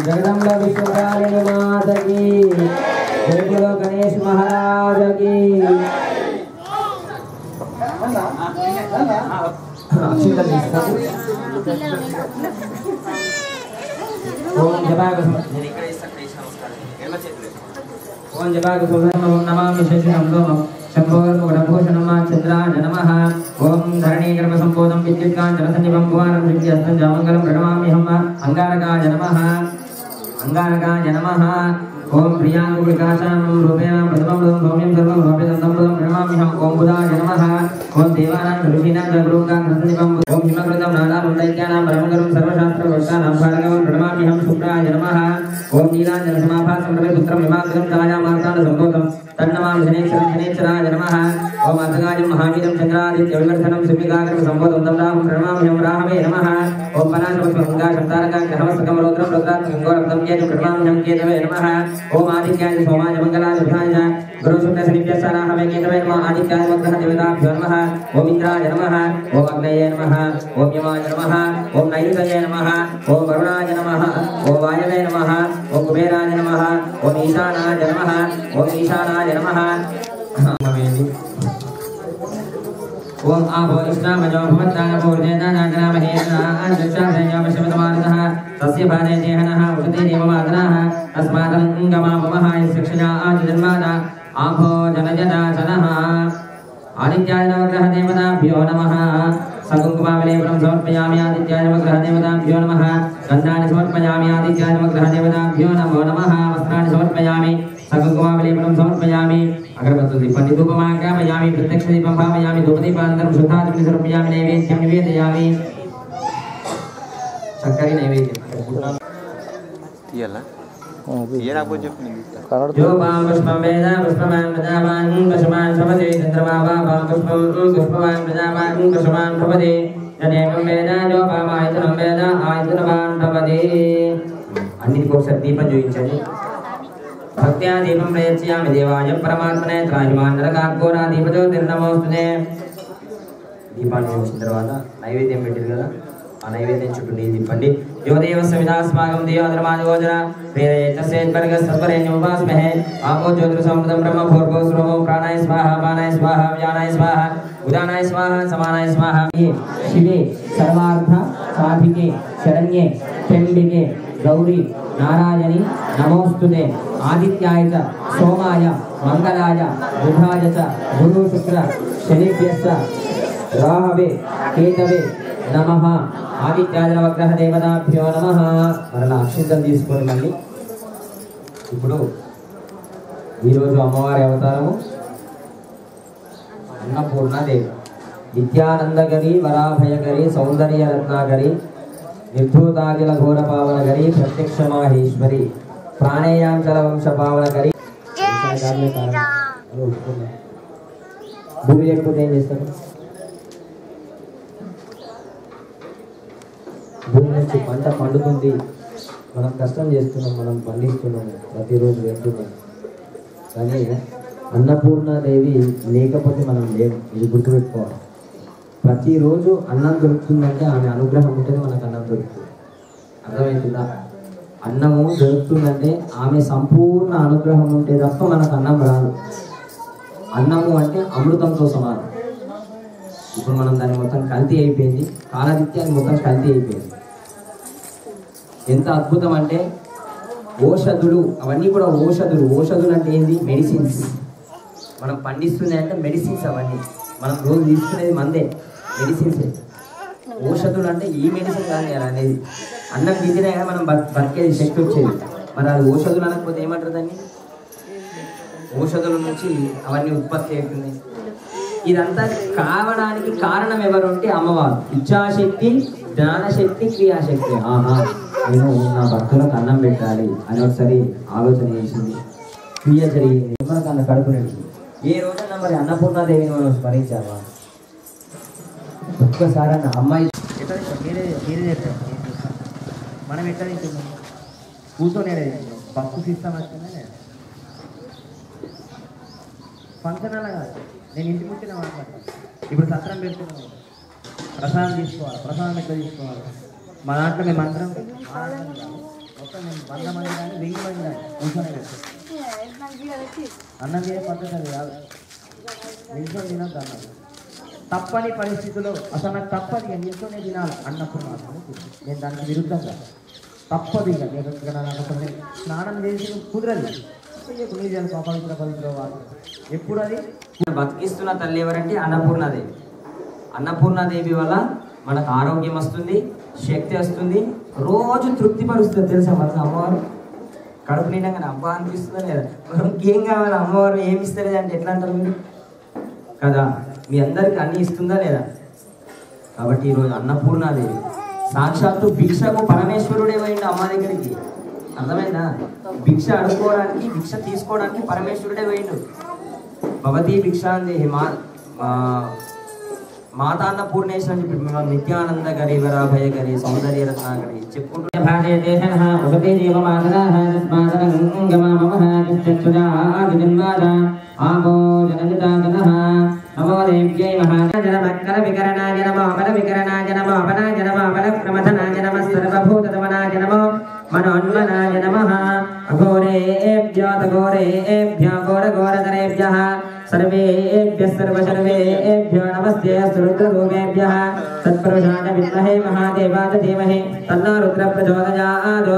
जगदम्बा विश्वकालिनी माता की, जय बोलो गणेश महाराज की। ओम जपाकुसुमं नमामि शेषं लोमं शम्भोर्मुखभूषणं चन्द्राय नमः। ओम धरणीगर्भसम्भूतं विद्युत्काञ्चनसंजीवं भुवनं दिव्यस्तं जामङ्गलं प्रणमाम्यहम्। अंगारकाय नमः, अंगारकाय नमः। ओम प्रियांगुविकाशां रूपेण प्रथमं सौम्यं सर्वं रूपेणं प्रणमाम्यहम्। ओम बुधाय नमः। ओम देवानां ऋषीणां जागरूकां ओम हिमकृतं नानां दैत्यानां परमगुरुं सर्वशास्त्रवक्तानां भार्गवं प्रणमाम्यहम्। शुक्राय नमः। ओम नीलाञ्जनसमाभासं रविपुत्रं हिमाग्रं छायामार्ताण्डसम्भूतं तन्नमामि शनेश्वराय नमः। ओम अर्थगायं महावीरं चन्द्रादित्यविवर्धनं सूर्यकाग्रं सम्भूतं तं रामं प्रणमाम्यहम्। राहवे नमः। ओम पनाशपुष्पगङ्गाशं तारकां ग्रहमस्तकमलोत्रं रुद्रात्मकं गौरवं केतुं प्रणमाम्यहम्। केतवे नमः। ओम आदित्याय सोमाय मंगलाय बुधाय गुरुशुक्लशनिभ्यस्ताराहवे केतवे नमः। आदित्याय वक्रः देवताभ्यो नमः। ओम इंद्राय नमः। ओम अग्नये नमः। ओम यमाय नमः। ओम नैऋतये नमः। ओम वरुणाय नमः। ओम वायवे नमः। ओम कुबेराय नमः। ओम ईशानाय नमः। ओम ईशानाय नमः। ओम आपो इष्टामजो भवत्तानपूर्णेनानागनामहेनाञ्जक्षासंयोमशमतमानतः तस्य भाने देहनः उषते देवमातनाः तस्मादङ्गमापमः शिक्षया आजन्मादा आपो जनजदाचनः। आदित्याय नवग्रह देवताभ्यो नमः। सकुङ्कुमावलेपनं समर्पयामि आदित्याय नवग्रह देवताभ्यो नमः। गन्धानि समर्पयामि आदित्याय नवग्रह देवताभ्यो नमो नमः। वस्त्राणि समर्पयामि सकुङ्कुमावलेपनं समर्पयामि। अगरबत्तु दीपं धूपमाग्रापयामि। प्रत्यक्षदीपं भावयामि। धूपदीपानन्तरं शुद्धादिपं समर्पयामि। नैवेद्यं निवेदयामि। चक्करि नैवेद्यं తీయాలా తీయరా పోయి చెప్పింది जो पां पुष्पं वेद पुष्पवान् प्रजावान् पुष्पवान् भवति चन्द्रमा वा पां पुष्पं पुष्पवान् प्रजावान् पुष्पवान् भवति यदेवं वेद जो पामायतनं वेद आयतनवान् भवति। अन्निటికి ఒకసారి దీపం చూపించండి। भक्त्या दीपं प्रयच्छामि देवाय परमात्मने त्राहिमानरकार्कोरा दीपज्योतिर्नमोस्तुते। దీపాన్ని చూసిన తర్వాత నైవేద్యం పెట్టారు కదా, ఆ నైవేద్యం చుట్టూ నీళ్ళు తిప్పండి। యోదేవస్య విదాస్మాగం దేవధర్మాదిగోచర प्रेतस्येत्वर्गस्तत्परेण्यमुपास्महे। आपो ज्योतिर्समृतं ब्रह्म भूर्भुवः स्वः प्राणाय स्वाहा पानाय स्वाहा व्यानाय स्वाहा उदानाय स्वाहा समानाय स्वाहा। शिवे सर्वार्थ साधिके शरण्ये त्र्यंबिके गौरी नारायणी नमोस्तुते। आदित्याय च सोमाय मंगलाय बुधाय च गुरु शुक्र शनिभ्यश्च राहवे केतवे नमः। आदित्याय नवग्रह देवताभ्यो नमः। మరలా అక్షింతలు తీసుకొని మళ్ళీ ఇప్పుడు ఈరోజు అమ్మవారి అవతారము అన్నపూర్ణాదేవి। విద్యానందగరి వరాభయగరి సౌందర్య రత్నాగరి నిర్ధూతాగిల ఘోర పావనగరి ప్రత్యక్ష మాహేశ్వరి ప్రాణేయాంచల వంశ పావనగరి। భూమి లేకపోతే ఏం చేస్తారు? భూమి నుంచి పంట పండుతుంది, మనం కష్టం చేస్తున్నాం, మనం పండిస్తున్నాము, ప్రతిరోజు వెళ్తున్నాం, కానీ అన్నపూర్ణాదేవి లేకపోతే మనం లేము। ఇది గుర్తుపెట్టుకోవాలి। ప్రతిరోజు అన్నం దొరుకుతుందంటే ఆమె అనుగ్రహం ఉంటేనే మనకు అన్నం దొరుకుతుంది। అర్థమవుతుందా? అన్నము దొరుకుతుందంటే ఆమె సంపూర్ణ అనుగ్రహం ఉంటే తప్ప మనకు అన్నం రాదు। అన్నము అంటే అమృతంతో సమానం। ఇప్పుడు మనం దాన్ని మొత్తం కల్తీ అయిపోయింది, కాలనిత్యాన్ని మొత్తం కల్తీ అయిపోయింది। ఎంత అద్భుతం అంటే ఔషధులు, అవన్నీ కూడా ఔషధులు। ఔషధులు అంటే ఏంది? మెడిసిన్స్। మనం పండిస్తుంది అంటే మెడిసిన్స్, అవన్నీ మనం రోజు తీసుకునేది మందే, మెడిసిన్సే। ఔషధులు అంటే ఈ మెడిసిన్ కాదు అనేది, అన్నం తింటేనే కదా మనం బతికేది, శక్తి వచ్చేది। మరి అది ఔషధులు అనకపోతే ఏమంటారు దాన్ని? ఔషధుల నుంచి అవన్నీ ఉత్పత్తి అవుతుంది। ఇదంతా కావడానికి కారణం ఎవరు అంటే అమ్మవారు। ఇచ్ఛాశక్తి, జ్ఞానశక్తి, క్రియాశక్తి। ఆహా, నేను నా భక్తులకు అన్నం పెట్టాలి అని ఒకసారి ఆలోచన చేసింది, క్రియ జరిగింది, మనకు అన్న కడుపు నిండింది। ఏ రోజైనా మరి అన్నపూర్ణాదేవిని మనం స్మరించావా? ఒక్కసారి అన్న అమ్మాయి మనం ఎక్కడ తింటున్నాం? కూర్చొని బస్సు సిస్టమ్ వచ్చిందే ఫంక్షన్ అలా కాదు, నేను ఇంటి పుట్టిన మాట్లాడతాను। ఇప్పుడు సత్రం పెడుతున్నాను, ప్రసాదం తీసుకోవాలి, ప్రసాదం ఎక్కడ తీసుకోవాలి? మా దాంట్లో మేము అందరం ఒక మొత్తం 100 మంది కానీ 1000 మంది కానీ కూర్చొని అన్నం తినే పద్ధతి అది కాదు. నిల్చొని తినద్దు అన్నం. తప్పని పరిస్థితుల్లో అసలు నాకు తప్పదు ఇక నిల్చొనే తినాలి అన్నప్పుడు మాత్రం నేను దానికి విరుద్ధంగా తప్పదు ఇక నాకు అసలు స్నానం చేసి కుదరదు. నీళ్ళు పవిత్ర వాళ్ళు ఎప్పుడు అది బతికిస్తున్న తల్లి ఎవరంటే అన్నపూర్ణాదేవి. అన్నపూర్ణాదేవి వల్ల మనకు ఆరోగ్యం వస్తుంది, శక్తి వస్తుంది, రోజు తృప్తిపరుస్తుంది. తెలుసా మనకు అమ్మవారు కడుపు నిండగానే అబ్బా అనిపిస్తుందా లేదా? మనం ఇంకేం కావాలి అమ్మవారు ఏమి ఇస్తలేదు అంటే ఎట్లా అంటారు మీరు కదా? మీ అందరికి అన్ని ఇస్తుందా లేదా? కాబట్టి ఈరోజు అన్నపూర్ణాదేవి సాక్షాత్తు భిక్షకు పరమేశ్వరుడే పోయిండు అమ్మ దగ్గరికి. అర్థమైందా? భిక్ష అడుక్కోవడానికి భిక్ష తీసుకోవడానికి పరమేశ్వరుడే పోయిండు. భవతీ భిక్షాందేహి మాతాన్న పూర్ణేశ్వర అని చెప్పి మేము నిత్యానంద గరీవరాభయ గరి సౌందర్య రత్నాగరి చెప్పుకుంటూ మనోన్మనాయ నమః అఘోరేభ్యో తఘోరేభ్యో ఘోరఘోరధరేభ్యః सर्वेभ्यः सर्वशर्वेभ्यो नमस्ते रुद्ररूपेभ्यः तत्पुरुषाय विद्महे महादेवाय धीमहि तन्नो रुद्रः प्रचोदयात्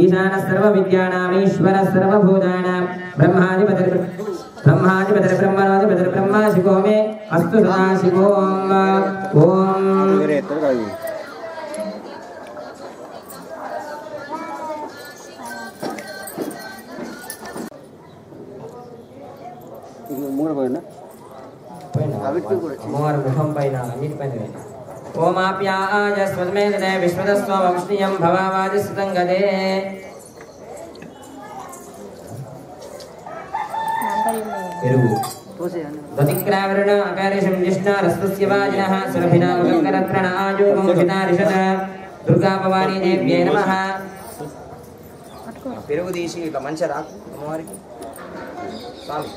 ईशानः सर्वविद्यानामीश्वरः सर्वभूतानां ब्रह्माधिपतिर्ब्रह्मणोऽधिपतिर्ब्रह्मा शिवो मे अस्तु सदा शिवो ओम అమ్మవారి ముఖం పైన అన్నిటిపైన ఓమాప్యాయ స్వమే విశ్వదస్వ వంశీయం భవావాది సుతంగదే పెరుగు దతిక్రావరణ అకారేశం జిష్ణ రస్వస్య వాజినః సురభినా ముఖకరత్రణ ఆజోగం వినారిషత దుర్గా భవానీ దేవ్యై నమః. పెరుగు తీసి ఇట్లా మంచిగా రాకు అమ్మవారికి స్వామి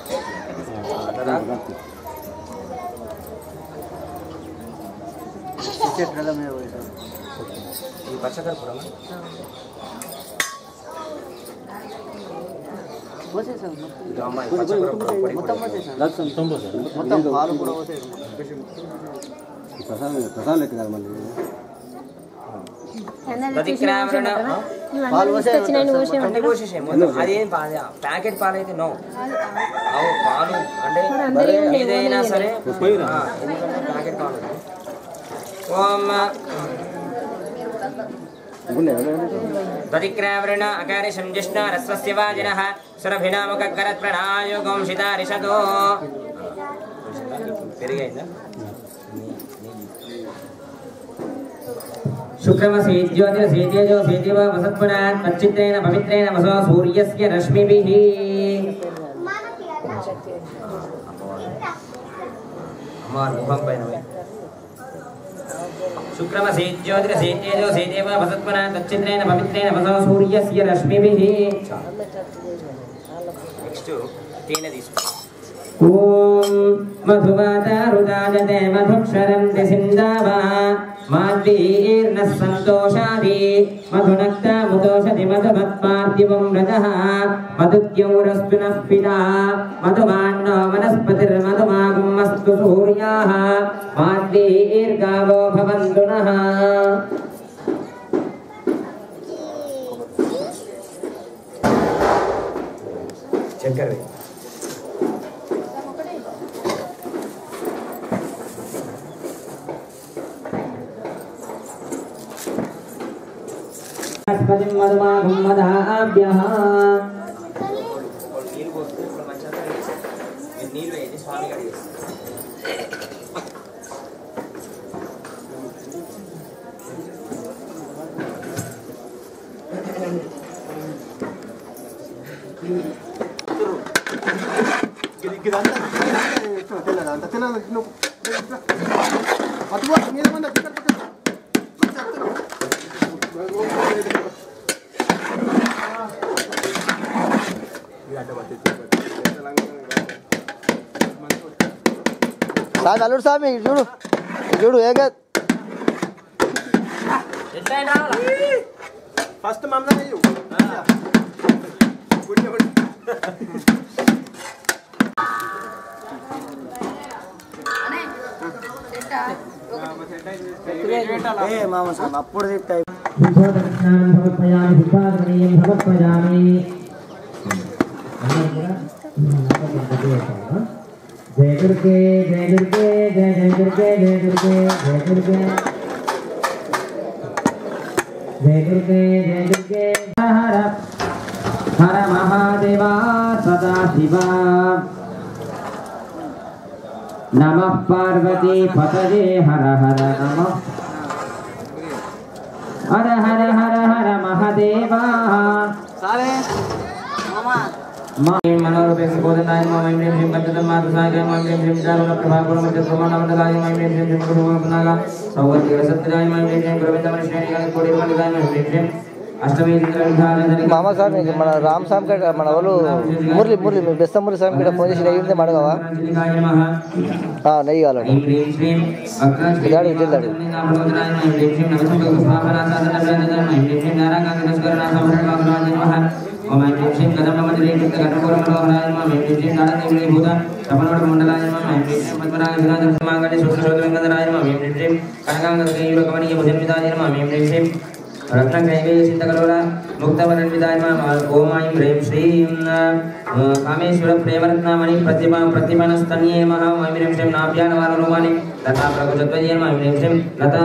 ఈ పచ్చకర్పూరం మొత్తం పాలు కూడా ప్రసాదం లెక్క కదా మళ్ళీ అదేం ప్యాకెట్ పాలు అయితే నో పాలు అంటే ఏదైనా సరే ప్యాకెట్ పాలు. ఓం దతిక్రావరణ అకారి సంజిష్ణ రస్వస్య వాజినః సురభినామకరత్ప్రణాయోగం శితారిషతో పెరిగైందా శుక్రమసి జ్యోతిరసి తేజోసి దేవ వసత్పునాత్ తచ్చిత్రేణ పవిత్రేణ వసో సూర్యస్య రశ్మిభిః. అమ్మవారి ముఖం పైన శుక్రమసి జ్యోతిరసి తేజోసి దేవ వసత్పునాత్ తచ్చిత్రేణ పవిత్రేణ వసో సూర్యస్య రశ్మిభిః. నెక్స్ట్ తేనె తీసుకో. ఓం మధువాతారుదాజతే మధుక్షరంతి సిందావా మాద్వీర్నః సంతోషాది మధునక్తాముదోషతి మధుమత్పార్థివం రజః మధుద్యౌరస్తు నః పితా మధుమాన్నో వనస్పతిర్మధుమాగమస్తు సూర్యాః మాద్వీర్గావో భవంతు నః. చక్కెర మధుమాగం మదాభ్యః నీళ్ళు వేసి స్వామి గారి అల్లుడు స్వామి చూడు చూడు ఏగా ఫస్ట్ మమ్మల్ని మామ సార్ అప్పుడు చెప్తాయి జయ దుర్గే జయ దుర్గే జయ జయ దుర్గే జయ దుర్గే జయ దుర్గే జయ దుర్గే జయ దుర్గే హర హర మహాదేవ సదా శివ నమః పార్వతీ పతయే హర హర నమః హర హర హర హర మహాదేవ సారే మామా మనోరూపేక్ష బోధనాయ మమైం శ్రీం శ్రీం పంచతన్మాతృసాయ మమైం శ్రీం చారుణ ప్రభాకులమధ్య ప్రమాణమండలాయ మమైం శ్రీం శ్రీం గురుమపునాగ సౌవర్తిక సత్యదాయ మమైం శ్రీం గురువిందమనిశ్రేణిగా కోటి పండితాయ మమైం శ్రీం అష్టమి ఇంద్రవిధాన మామ సార్ మీకు మన రామ్ సామ్ గడ మన వాళ్ళు మురళి మురళి మీ బెస్త మురళి సామ్ గడ ఫోన్ చేసి నెయ్యి అడగవా నెయ్యి కావాలండి ఇదాడు ఇల్లాడు कामेश्वर प्रेमरत्नामणि प्रतिमानस्तन्ये महामहिं श्रीं नाभ्यानवानरोमानि तथा प्रकुचत्वये महिं श्रीं लता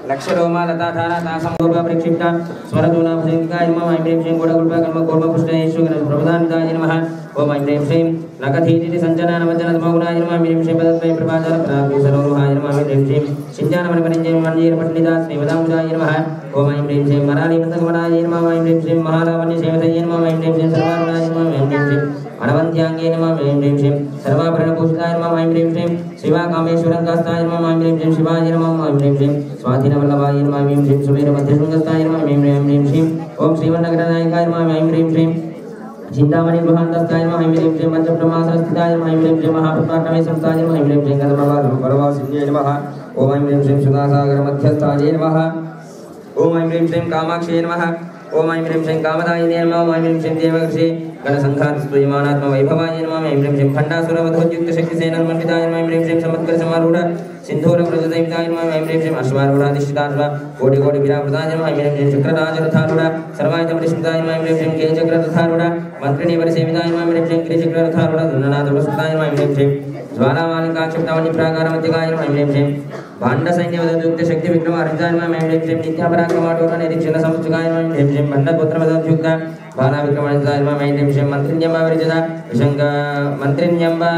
लक्षरोमा लता धारा तासंगोपा प्रक्षिप्ता स्वरदूना भुजंगाय महिं श्रीं गुडगुल्पा कर्म कूर्म पुष्टयेषु प्रभदानताय नमः ओम महिं श्रीं लकथीति संजनानवजनतमौनाय नमः महिं श्रीं पदत्वय प्रभाजन प्राप्तिसरोहाय नमः महिं श्रीं सिञ्जानमणिपरिञ्जय मञ्जीर पण्डिता श्रीवदामुजाय नमः ओम महिं श्रीं मराली मन्तकमणाय नमः महिं श्रीं महारावण्य सेवतये नमः महिं श्रीं सर्वारुणाय नमः महिं श्रीं अनवन्त्याङ्गे नमः महिं श्रीं सर्वाभरणभूषिताय नमः महिं श्रीं शिवाकामेश्वरङ्कास्ताय नमः महिं श्रीं शिवाय नमः महिं श्रीं स्वाधीनवल्लभाय नमः महिं श्रीं सुवीरमध्यशृङ्गस्ताय नमः महिं श्रीं ओम श्रीवन्नगरनायकाय नमः महिं श्रीं चिंतामणि गृहान्तस्ताय नमः महिं श्रीं पंचब्रह्मासनस्थिताय नमः महिं श्रीं महाप्रतापमेश्वराय नमः महिं श्रीं गतप्रभासिन्ये नमः ओम महिं श्रीं सुधासागरमध्यस्थाय नमः ओम महिं श्रीं कामाक्षे नमः ओम महिं श्रीं कामदायिने नमः ओम महिं श्रीं देवकृषे गणसंघातस्तुयमानात्म वैभवाय नमः महिं श्रीं खण्डासुरवधोद्युक्तशक्तिसेनन्मण्डिताय नमः महिं श्रीं समत्करसमारूढ सिन्धूरप्रजदयुक्ताय नमः महिं श्रीं अश्वारूढाधिष्ठिताय कोटि कोटि विरामृताय नमः महिं श्रीं शुक्रराजरथारूढ सर्वायुधपरिषिताय नमः महिं श्रीं केचक्ररथारूढ मन्त्रिणी परिसेविताय नमः महिं श्रीं गिरिचक्ररथारूढ धुन्ननाथप्रसुताय नमः महिं श्रीं ज्वालामालिकाक्षिप्तावन्यप्राकारमध्यगाय नमः महिं श्रीं भाण्डसैन्यवधोद्युक्तशक्ति विक्रमार्जिताय नमः महिं श्रीं नित्यापराक्रमाटोर निरीक्षण समुच्चकाय नमः महिं श्रीं भण्डपुत्रवधोद्युक्त बाला विक्रमार्जिताय नमः महिं श्रीं मन्त्रिण्यम्बा विरजिता विशङ्ग मन्त्रिण्यम्बा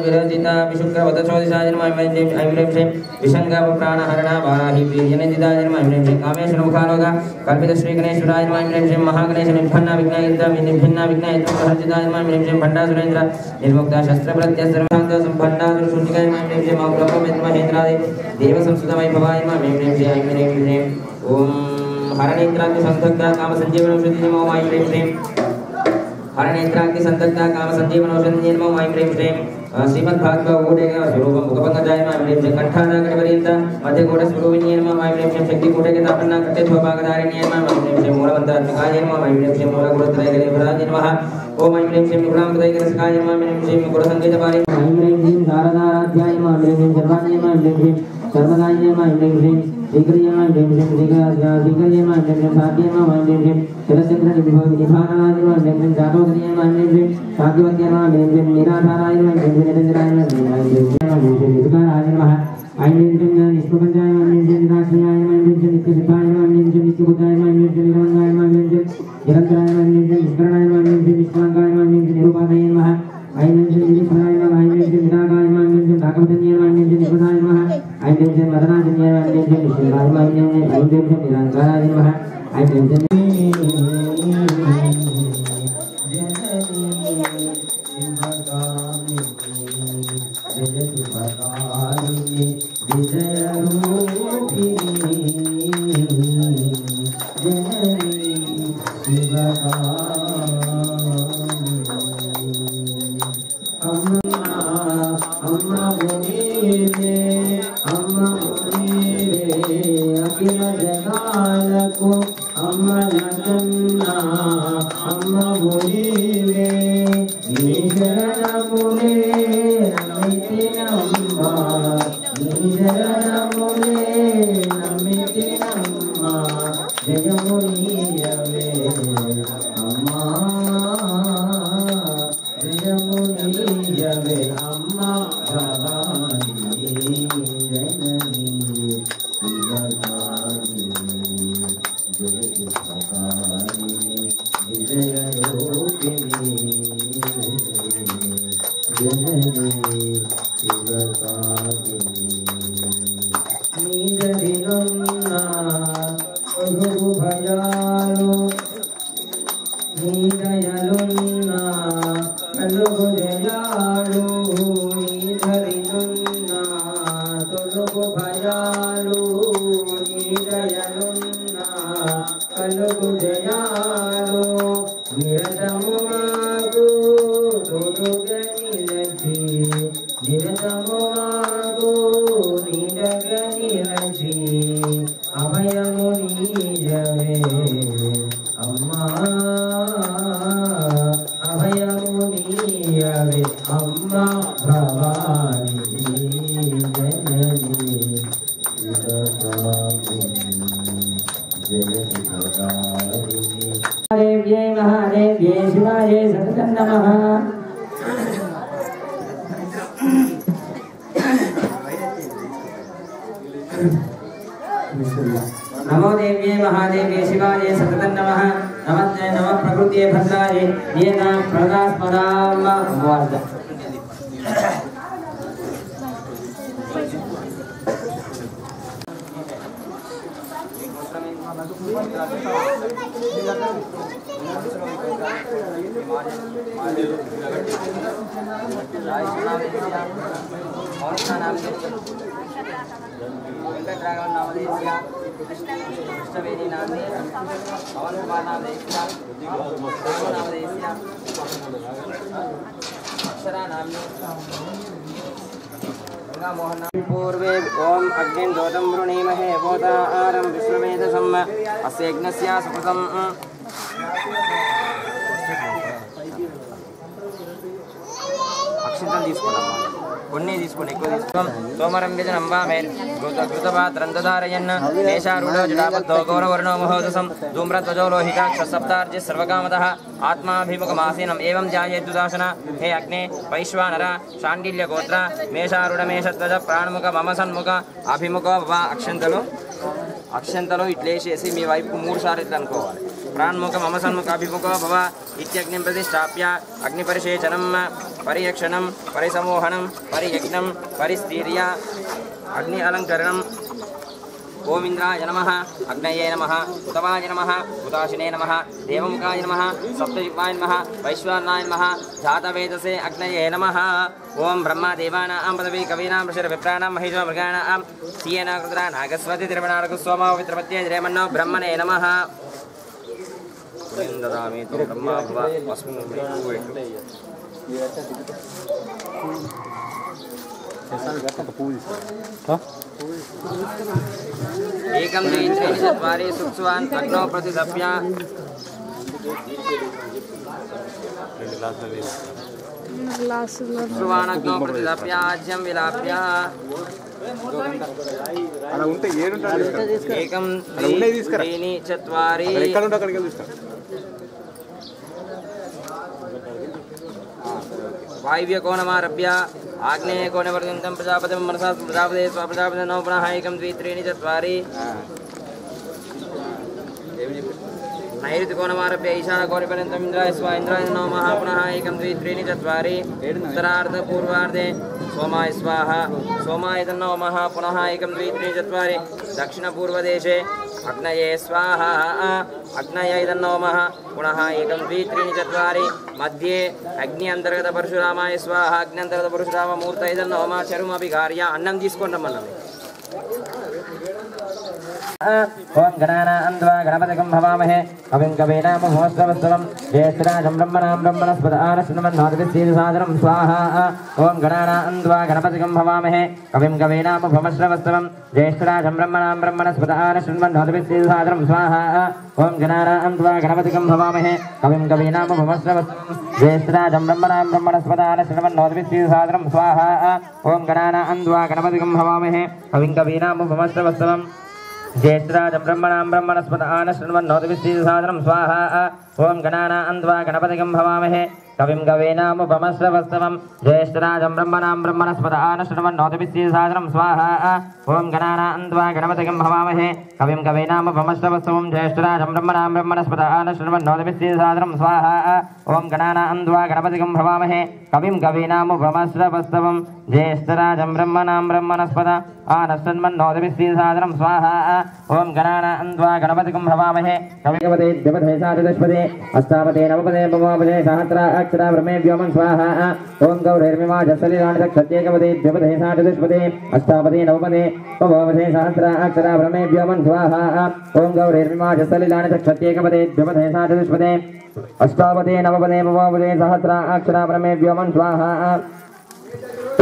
विरजिता विशुक्रवधचोदिशाय नमः महिं श्रीं विशङ्ग प्राणहरण वाराहि प्रियनिदिताय नमः महिं श्रीं कामेश्वरमुखालोक कल्पितश्रीगणेश्वराय नमः महिं श्रीं महागणेश निर्भन्ना विघ्नयन्त्र निर्भिन्ना विघ्नयन्त्र प्रहर्जिताय नमः महिं श्रीं भण्डासुरेन्द्र निर्मुक्ता शस्त्रप्रत्यस्त्रभान्त सम्भण्डासुरशून्यकाय नमः महिं श्रीं मौग्रवमेन्द्रमहेन्द्रादि देवसंस्कृतवैभवाय नमः महिं श्रीं ऐं श्रीं ओम हरणेन्द्राग्नि संदग्धा काम संजीवनौषधि नमो महिं श्रीं हरणेन्द्राग्नि संदग्धा काम संजीवनौषधि नमो महिं श्रीं श्रीमद्भागवत ऊटेक स्वरूपं मुखपङ्कजाय नमः महिं श्रीं कंठानागणपर्यन्त मध्यकोट स्वरूपिण्ये नमः महिं श्रीं शक्तिकूटेक तापन्ना कट्टेध्वभागधारिण्ये नमः महिं श्रीं मूलमन्त्रात्मकाय नमः महिं श्रीं मूलगुणत्रयगणेश्वराय नमः ओम महिं श्रीं गुणामृतैकरसकाय नमः महिं श्रीं गुणसङ्गीतपारि महिं श्रीं शारदाराध्याय नमः महिं श्रीं सर्वाण्ये नमः महिं श्रीं सर्वदाय नमः महिं श्रीं श्रीकर्ये नमः महिं श्रीं श्रीकर्ये नमः महिं श्रीं साध्ये नमः महिं श्रीं शरचन्द्रनिभानाय नमः महिं श्रीं जातोदरीय नमः महिं श्रीं शान्तिवत्ये नमः महिं श्रीं निराधाराय नमः महिं श्रीं निरञ्जनाय नमः महिं श्रीं निष्काराय नमः महिं श्रीं निष्प्रपञ्चाय नमः महिं श्रीं निराश्रयाय नमः महिं श्रीं नित्यसिद्धाय नमः महिं श्रीं नित्यबुद्धाय नमः महिं श्रीं निरवङ्गाय नमः महिं श्रीं निरन्तराय नमः महिं श्रीं निष्करणाय नमः महिं श्रीं निष्कलङ्काय नमः महिं श्रीं निरूपादये नमः महिं श्रीं निरीक्षणाय नमः महिं श्रीं निरागाय नमः महिं श्रीं राघवजन्ये नमः महिं श्रीं निपुणाय नमः महिं श्रीं मदनाजन्ये नमः महिं श्रीं निष्कलाय नमः महिं श्रीं निरङ्काराय नमः महिं श्रीं अम्मा जगालको अम्मा అమ్మవు నీవే నీ శరణములే నమ్మితినమ్మా నీ శరణములే నమ్మితినమ్మా జయము నీయవే అమ్మా జయము నీయవే అమ్మా భవాని జనని శివకాని జగత్కాని విజయరూపిణి జనని శివకాని నీదరినున్నా ఒరుగు భయాలు నీ దయలున్నా కలుగు జయాలు నీదరినున్నా తొలుగు భయాలు నీ దయలున్నా కలుగు జయాలు నిరతము మాకు తొలుగ నిలచి నిరతము మాకు నిలగ నిలచి అభయము నీయవే అమ్మా అభయము నీయవే అమ్మా భవాని జనని జయసుఖకారిణి దేవ్యై మహాదేవ్యై శివాయై సతతం నమః नमो देव्ये महादेव्ये शिवाय सततं नमः नमस्ते नमः प्रकृत्ये भद्राय येना प्रदास्मदाम वार्द वेंकटराघवन नामधेय कृष्णवेदी नामधेय पवन कुमार नामधेय नामधेय अक्षरा नामनी गंगा मोहन पूर्वे ओम अग्निं दोतं वृणीमहे भूतारं विश्ववेदसम् अस्य यज्ञस्य सुकृतम् अक्षिंतल తీసుకున్నాం కొన్ని తీసుకొని ఎక్కువ తీసుకున్నాం సోమరం వ్యజనం వామే కృతపాత్రం దధారయన్ మేషారూఢ జటాపద్ధో గౌరవర్ణో మహోదసం ధూమ్రధ్వజో లోహితాక్ష సప్తార్జి సర్వకామదః ఆత్మాభిముఖమాసీనం ఏవం ధ్యాయేద్దుదాసన హే అగ్నే వైశ్వానర శాండిల్య గోత్ర మేషారూఢ మేషధ్వజ ప్రాణముఖ మమ సన్ముఖ అభిముఖో భవ అక్షంతలో ఇట్లేసేసి మీ వైపు 3 సార్లు ఇట్లా అనుకోవాలి ప్రాణముఖ మమ సన్ముఖ అభిముఖో భవ ఇత్యగ్నిం ప్రతిష్టాప్య అగ్నిపరిశేచనం పరియక్షణం పరిసమోహనం పరియజ్ఞం పరిస్థీర్య అగ్ని అలంకరణం ఓం ఇంద్రాయ నమః అగ్నయే నమః ఉతవాయ నమః ఉతాశినే నమః దేవముఖాయ నమః సప్తజిహ్వాయ నమః వైశ్వానాయ నమః జాతవేదసే అగ్నయే నమః ఓం బ్రహ్మదేవానాం పదవీ కవీనాం ఋషిర విప్రాణాం మహిషో మృగాణాం సియేనా కృద్రా నాగస్వతి తిరువణారకు సోమో విత్రపత్యే శ్రీమన్నో బ్రహ్మణే నమః దదామి బ్రహ్మా భవ అస్మిన్ एकं द्वित्रीणि चत्वारि सुप्स्वान् अग्नौ प्रतिदप्य सुप्स्वानग्नौ प्रतिदप्य आज्यं विलाप्य एकं द्वित्रीणि चत्वारि वायव्य कोणमारभ्य आग्नेय कोणपर्यन्तं प्रजापतिं मनसा प्रजापते स्वप्रजापते नौ पुनः एकं द्वित्रीणि चत्वारि नैऋत्य कोणमारभ्य ईशान कोणपर्यन्तम् इन्द्राय स्व इन्द्राय नमः पुनः एकं द्वित्रीणि चत्वारि उत्तरार्ध पूर्वार्धे सोमाय स्वाहा सोमाय नमः पुनः एकं द्वित्रीणि चत्वारि दक्षिणपूर्वदेशे अग्नये स्वाहा अग्नये नमः पुनः एकं द्वित्रीणि चत्वारि मध्ये अग्नि अंतर्गत परशुरामाय स्वाहा अग्नि अंतर्गत परशुराम मूर्तये नमः चरुमभिघार्य अन्नं तीसुकोंडमन्नम ओम गणानान्त्वा गणपतिगं भवामहे कविं कवीनामुपमश्रवस्तवं ज्येष्ठराजं ब्रह्मणां ब्रह्मणस्पत आनशृण्वन्नोतिभिस्सीदसादनं स्वाहा ओम गणानान्त्वा गणपतिगं भवामहे कविं कवीनामुपमश्रवस्तवं ज्येष्ठराजं ब्रह्मणां ब्रह्मणस्पत आनशृण्वन्नोतिभिस्सीदसादनं स्वाहा ओम गणानान्त्वा गणपतिगं भवामहे कविं कवीनामुपमश्रवस्तवं ज्येष्ठराजं ब्रह्मणां ब्रह्मणस्पत आनशृण्वन्नोतिभिस्सीदसादनं स्वाहा ओम गणानान्त्वा गणपतिगं भवामहे कविं कवीनामुपमश्रवस्तवं ज्येष्ठराजं ब्रह्मणां ब्रह्मणस्पत आनशृण्वन्नोतिभिस्सीदसादनं स्वाहा ओम गणानान्त्वा गणपतिगं भवामहे कविं कवीनामुपमश्रवस्तवं ज्येष्ठराजं ब्रह्मणां ब्रह्मणस्पत आनशृण्वन्नोतिभिस्सीदसादनं स्वाहा ओम गणानान्त्वा गणपतिगं भवामहे कविं कवीनामुपमश्रवस्तवं ज्येष्ठराजं ब्रह्मणां ब्रह्मणस्पत आनशृण्वन्नोतिभिस्सीदसादनं स्वाहा ओम गणानान्त्वा गणपतिगं भवामहे कविं कवीनामुपमश्रवस्तवं ज्येष्ठराजं ब्रह्मणां ब्रह्मणस्पत आनशृण्वन्नोतिभिस्सीदसादनं स्वाहा ओम गणानान्त्वा गणपतिगं भवामहे कविं कवीनामुपमश्रवस्तवं अष्टावते नवपदे भवामहे सहस्रा अक्षरा ब्रह्मे व्योमं स्वाहा ओम गौरैर्मिमा जसलिलानि क्षत्येकपदे द्विपदे साधुष्पदे अष्टावते नवपदे भवामहे सहस्रा अक्षरा ब्रह्मे व्योमं स्वाहा ओम गौरैर्मिमा जसलिलानि क्षत्येकपदे द्विपदे साधुष्पदे अष्टावते नवपदे भवामहे सहस्रा अक्षरा ब्रह्मे व्योमं स्वाहा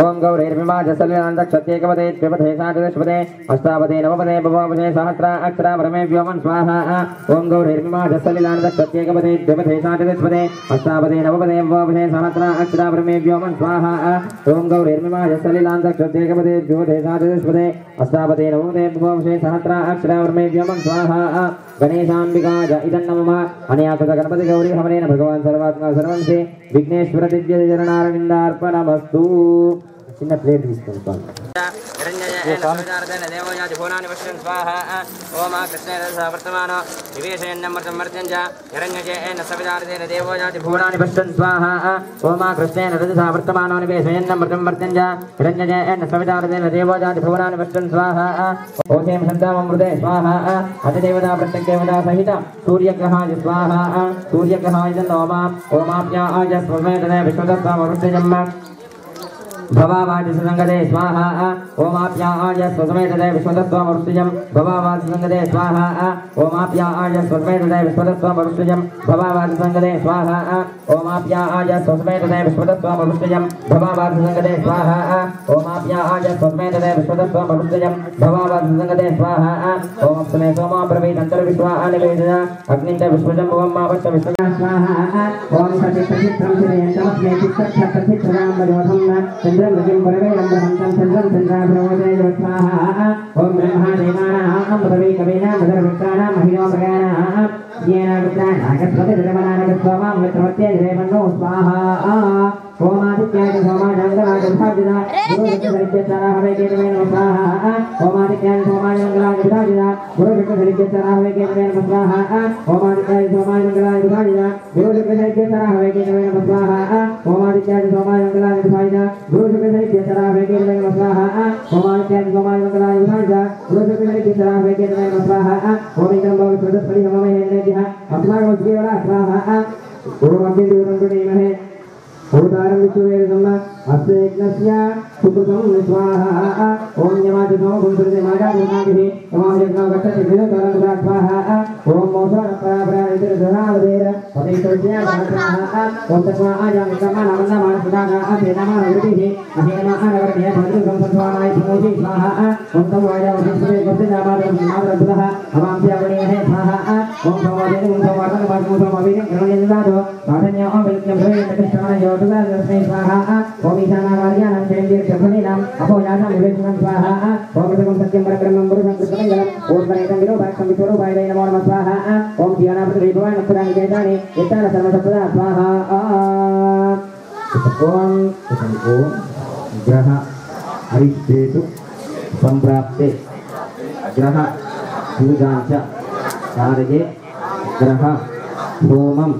ओम गौरैर्मिमा जसलिलानि क्षत्येकपदे द्विपदे साधुष्पदे अष्टावते नवपदे भवामहे सहस्रा अक्षरा ब्रह्मे व्योमं स्वाहा ओम गौरैर्मिमा जसलिलानि क्षत्येकपदे द्विपदे साधुष्पदे अष्टावते नवपदे भवामहे सहस्रा अक्षरा ब्रह्मे व्योमं स्वाहा ओम गौरैर्मिमा जसलिलानि क्षत्येकपदे द्विपदे साधुष्पदे अष्टावते नवपदे भवामहे सहस्रा अक्षरा ब्रह्मे व्योमं स्वाहा गणेशाम्बिकाय इदन्नमः अनयाकृत गणपति गौरी हवनेन भगवान् सर्वात्मा सर्वं से विघ्नेश्वर दिव्य चरणारविन्दार्पणमस्तु చిన్న ప్లేట్ తీసుకుంటాను ओम कृष्णेन सह वर्तमानो निवेशयन्नमृतं मर्त्यं च हिरण्यजेन सवितार्तेन देवोजाति भुवनानि पश्यन् स्वाहा ओम कृष्णेन सह वर्तमानो निवेशयन्नमृतं मर्त्यं च हिरण्यजेन सवितार्तेन देवोजाति भुवनानि पश्यन् स्वाहा ओषें सन्ताममृते स्वाहा अतिदेवता प्रत्यग्देवता सहित सूर्यग्रहाय स्वाहा सूर्यग्रहाय नमः ओमाप्याय स्वमेतने विश्वदस्तामरुष्यजम् भवावादिसंगदे स्वाहा ओमाप्याय स्वसमेतदे विश्वदस्त्वमरुष्यजं भवावादिसंगदे स्वाहा ओमाप्याय स्वसमेतदे विश्वदस्त्वमरुष्यजं भवावादिसंगदे स्वाहा ओमाप्याय स्वसमेतदे विश्वदस्त्वमरुष्यजं भवावादिसंगदे स्वाहा ओमाप्याय स्वसमेतदे विश्वदस्त्वमरुष्यजं भवावादिसंगदे स्वाहा ओम अप्समे सोमा प्रवीतन्तर्विश्वानिवेदना अग्निञ्च विश्वजं भवं मावश्च विश्वजा स्वाहा ओम सचित्रं चिरयन्तमस्मे चित्तक्षत्रचित्ररां वयोधं चंद्रं परमेयं ब्रह्मं चंद्रं चंद्राभ्रमोदे स्वाहा ओम ब्रह्मादेवानां पदवी कवीनां मदरवृक्षाणां महिलोमृगाणां येन वित्राणागस्वते धर्मनागस्वामां मित्रवत्ये देवन्नो स्वाहा ओमादित्याय सोमाजंगलाय विधाजिता गुरुविद्याधरित्यचारः वैकेतवेन स्वाहा ओमादित्याय सोमाजंगलाय विधाजिता गुरुविद्याधरित्यचारः वैकेतवेन स्वाहा ओमादित्याय सोमाजंगलाय विधाजिता गुरुविद्याधरित्यचारः वैकेतवेन स्वाहा ओमादित्याय सोमाजंगलाय विधाजिता गुरुविद्याधरित्यचारः वैकेतवेन स्वाहा ओमादित्याय सोमाजंगलाय विधाजिता गुरुविद्याधरित्यचारः वैकेतवेन स्वाहा ओमित्रं भवस्वदस्परि हममहेन्द्रः अस्माकं स्वाहा ओम अग्निदेवं भूतारं विश्ववेदं अस्तेज्ञस्य सुकृतं स्वाहा ओम यमाति समगुणसुरते माजा भूताभिः यमायज्ञो गच्छति विनुतरं स्वाहा ओम मोषणपरापरानितिर्धरावदेर पतिष्ठस्य स्वाहा ओम तस्मा आजामि कर्मणामन्नमानसुदागा अधेनमानवृतिः अधेनमानवर्णीय भद्रं संस्वानाय सुमोषि स्वाहा ओम तम वाजावधिष्ठते गच्छजामादं मातरद्भुतः अवांस्यावणीयः स्वाहा ओम भगवतेन ओम भगवतं वासमुखमविनं करुणेन्द्रादो साधन्य ओम विज्ञं भवेन स्वाहा ओम ईशानावार्याणां चेन्द्रियफलिनाम् अपोयासां विवेचनं स्वाहा ओम सर्वं सत्यं परब्रह्मं पुरुषं कृष्णमङ्गलम् ओम परैतं विरोधाक्षं विश्वरूपाय नमो नमः स्वाहा ओम जीवनापृथ्वीभवान् नक्षत्राणि चैतानि यत्तान सर्वसत्पदा स्वाहा ओम ग्रह हरिष्ठेषु सम्प्राप्ते ग्रह पूजां च कारये ग्रह होमं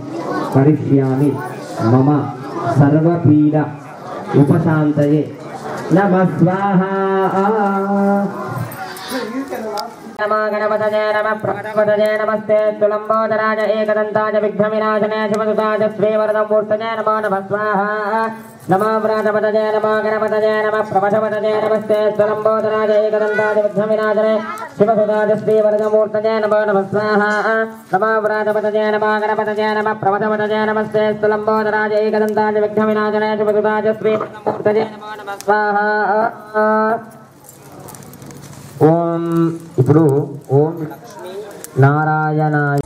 करिष्यामि मम सर्वपीडा उपशान्तये नमः स्वाहा नमः गणपतये नमः प्रपदये नमस्ते तुलंबोदराज एकदंताज विघ्नविनाशने शिवसुताज श्रीवरदमूर्तये नमो नमः स्वाहा नमः व्रातपतये नमः गणपतये नमः प्रपदपतये नमस्ते तुलंबोदराज एकदंताज विघ्नविनाशने शिवसुताज श्रीवरदमूर्तये नमो नमः स्वाहा नमः व्रातपतये नमः गणपतये नमः प्रपदपतये नमस्ते तुलंबोदराज एकदंताज विघ्नविनाशने शिवसुताज श्रीवरदमूर्तये नमो नमः स्वाहा ఓం ఇప్పుడు ఓం లక్ష్మీ నారాయణాయ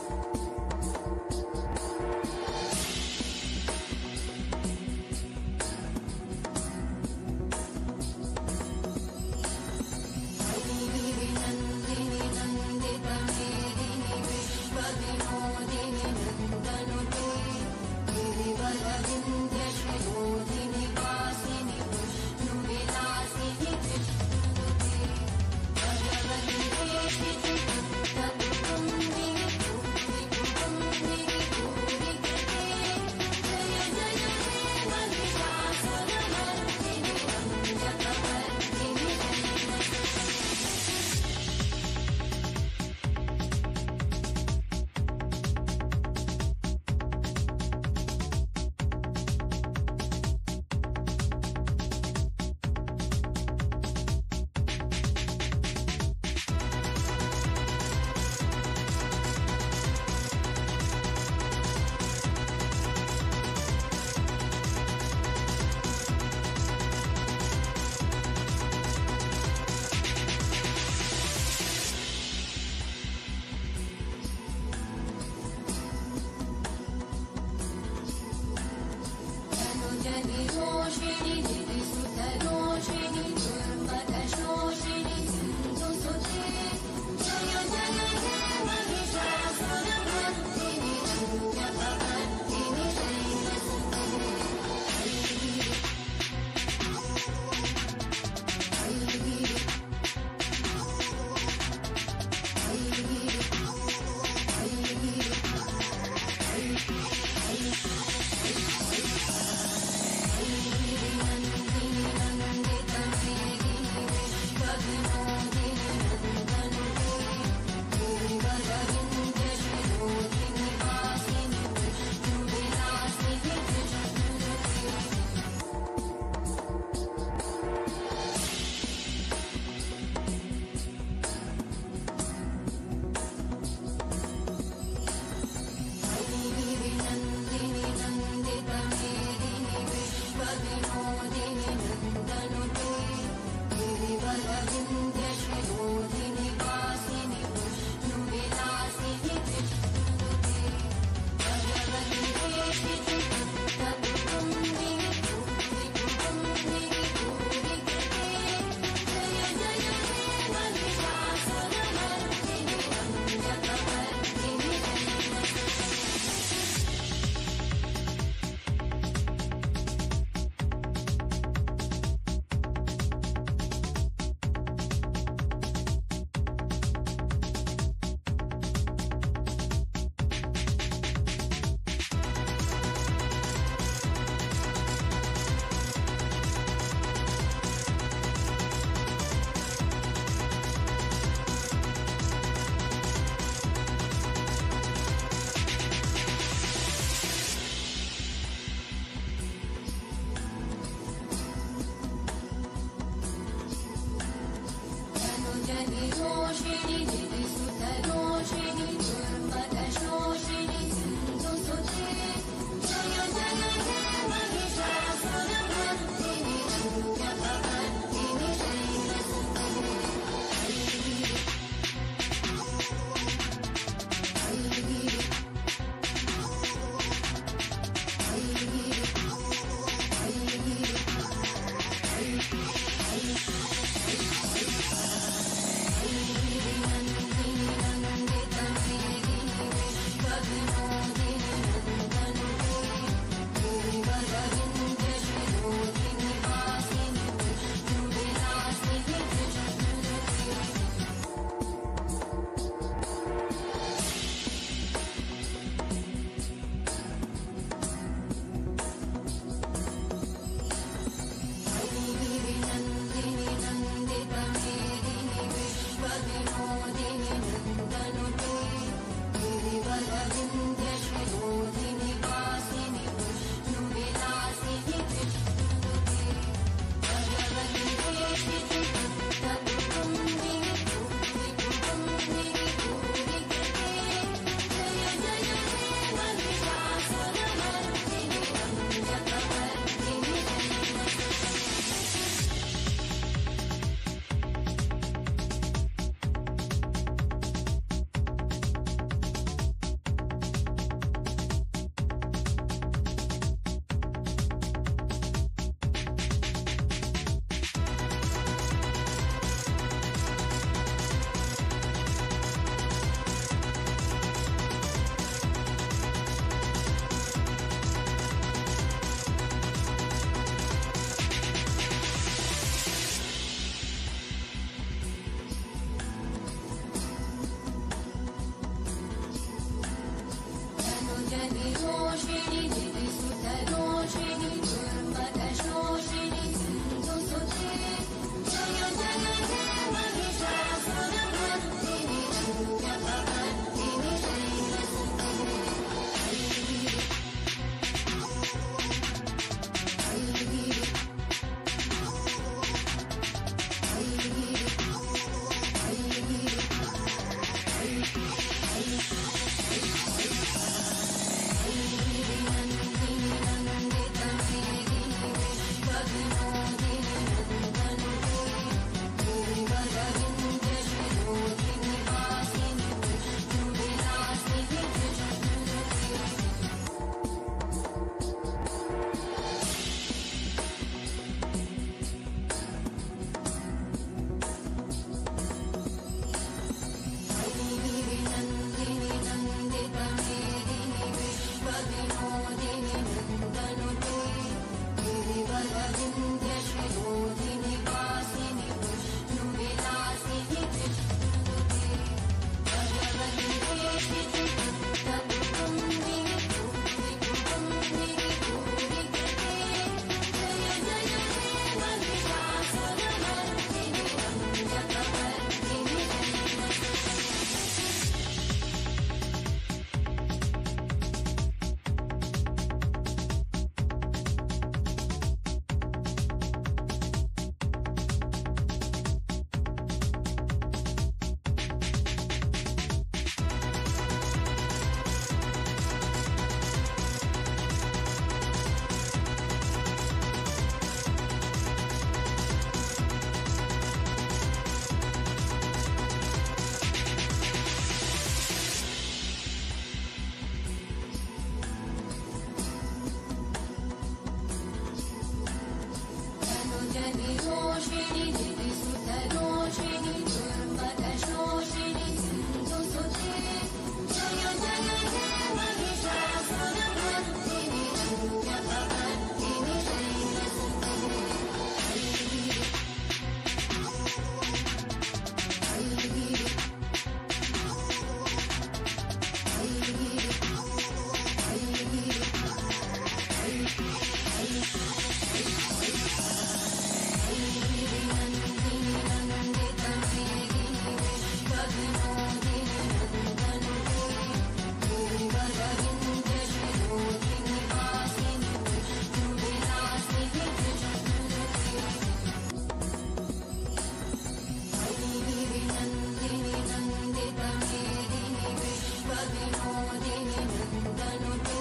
विश्वविनोदिनि नन्दनुते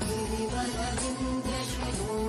गिरिवरविन्द्यश्रियो